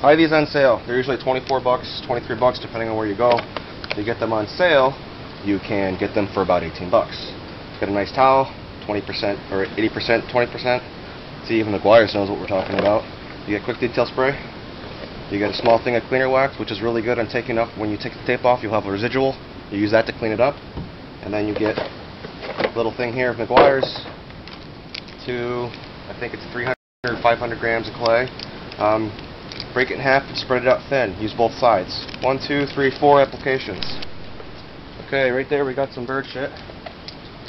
Buy these on sale. They're usually 24 bucks, 23 bucks depending on where you go. If you get them on sale, you can get them for about 18 bucks. Get a nice towel, 20% or 80%, 20%. See, even McGuire's knows what we're talking about. You get quick detail spray. You get a small thing of cleaner wax, which is really good on taking up. When you take the tape off, you'll have a residual. You use that to clean it up. And then you get a little thing here of McGuire's to, I think it's 300 or 500 grams of clay. Break it in half and spread it out thin. Use both sides. 1, 2, 3, 4 applications. Okay, right there we got some bird shit.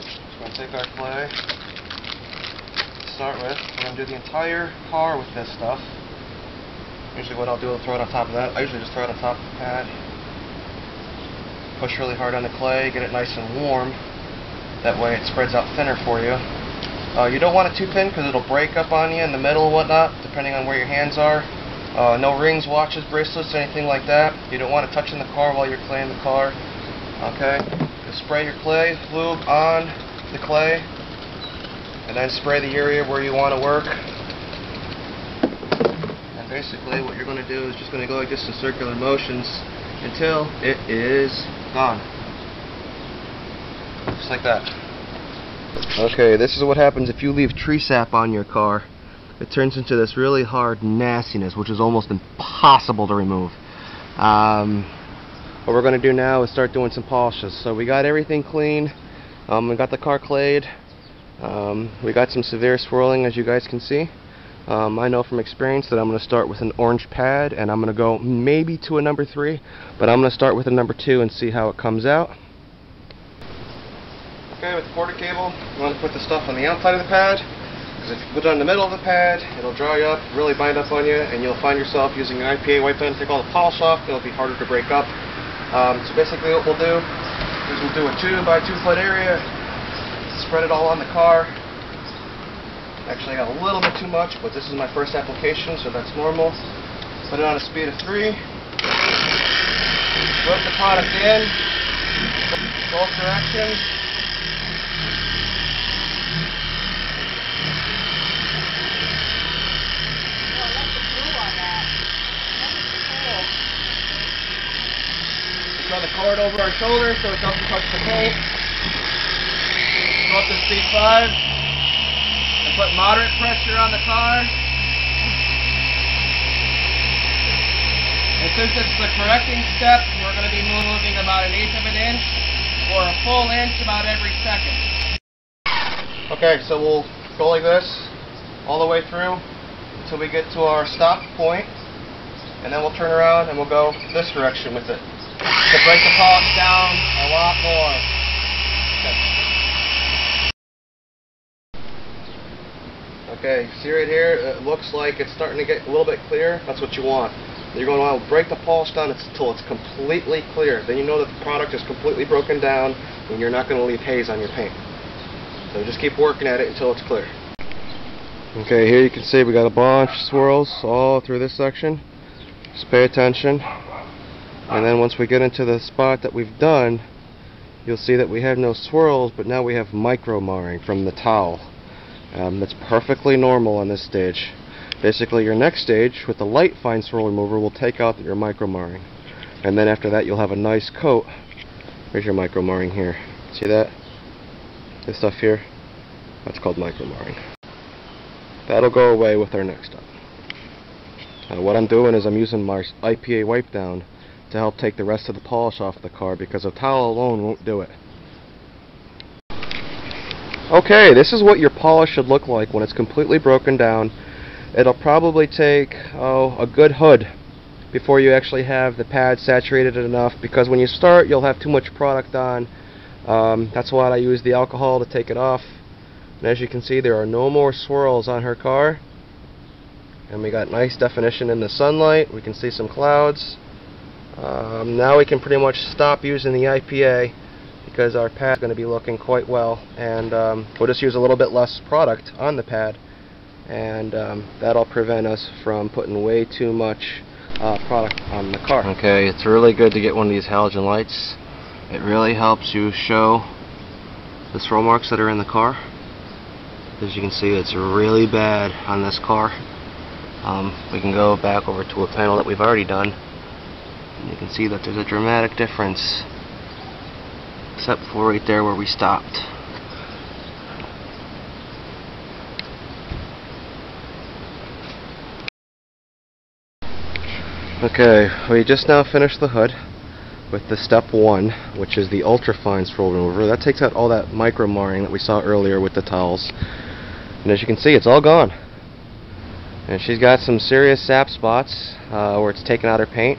Just going to take our clay. To start with, we're going to do the entire car with this stuff. Usually what I'll do is throw it on top of that. I usually just throw it on top of the pad. Push really hard on the clay, get it nice and warm. That way it spreads out thinner for you. You don't want it too thin because it'll break up on you in the middle and whatnot, depending on where your hands are. No rings, watches, bracelets, anything like that. You don't want it touching the car while you're claying the car. Okay? You spray your clay lube on the clay, and then spray the area where you want to work. And basically what you're going to do is just going to go like this in circular motions until it is gone. Just like that. Okay, this is what happens if you leave tree sap on your car. It turns into this really hard nastiness, which is almost impossible to remove. What we're going to do now is start doing some polishes. So we got everything clean. We got the car clayed. We got some severe swirling, as you guys can see. I know from experience that I'm going to start with an orange pad, and I'm going to go maybe to a number 3, but I'm going to start with a number 2 and see how it comes out. Okay, with the quarter cable, you want to put the stuff on the outside of the pad, because if you put it on the middle of the pad, it'll dry up, really bind up on you, and you'll find yourself using an IPA wipe down to take all the polish off. It'll be harder to break up. So basically what we'll do is we'll do a 2 by 2 foot area, spread it all on the car. Actually, I got a little bit too much, but this is my first application, so that's normal. Put it on a speed of 3. Rub the product in, both directions. Run the cord over our shoulder so it doesn't touch the paint. Go up to speed 5. And put moderate pressure on the car. And since it's the correcting step, we're going to be moving about 1/8 of an inch or a full inch about every second. Okay, so we'll go like this all the way through until we get to our stop point. And then we'll turn around and we'll go this direction with it to break the polish down a lot more. Okay, see right here, it looks like it's starting to get a little bit clear. That's what you want. You're going to want to break the polish down until it's completely clear. Then you know that the product is completely broken down and you're not going to leave haze on your paint. So just keep working at it until it's clear. Okay, here you can see we got a bunch of swirls all through this section. Just pay attention. And then once we get into the spot that we've done, you'll see that we have no swirls, but now we have micro marring from the towel. That's perfectly normal on this stage. Basically, your next stage with the light fine swirl remover will take out your micro marring. And then after that, you'll have a nice coat. Here's your micro marring here. See that? This stuff here? That's called micro marring. That'll go away with our next step. What I'm doing is I'm using my IPA wipe down to help take the rest of the polish off the car, because a towel alone won't do it. Okay, this is what your polish should look like when it's completely broken down. It'll probably take a good hood before you actually have the pad saturated enough, because when you start you'll have too much product on. That's why I use the alcohol to take it off. And as you can see, there are no more swirls on her car. And we got nice definition in the sunlight. We can see some clouds. Now we can pretty much stop using the IPA because our pad is going to be looking quite well, and we'll just use a little bit less product on the pad, and that'll prevent us from putting way too much product on the car. Okay, it's really good to get one of these halogen lights. It really helps you show the swirl marks that are in the car. As you can see, it's really bad on this car. We can go back over to a panel that we've already done, and you can see that there's a dramatic difference, except for right there where we stopped. Okay, we just now finished the hood with the step 1, which is the ultra-fine swirl remover. That takes out all that micro marring that we saw earlier with the towels. And as you can see, it's all gone. And she's got some serious sap spots where it's taken out her paint.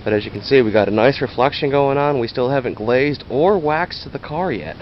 But as you can see, we got a nice reflection going on. We still haven't glazed or waxed the car yet.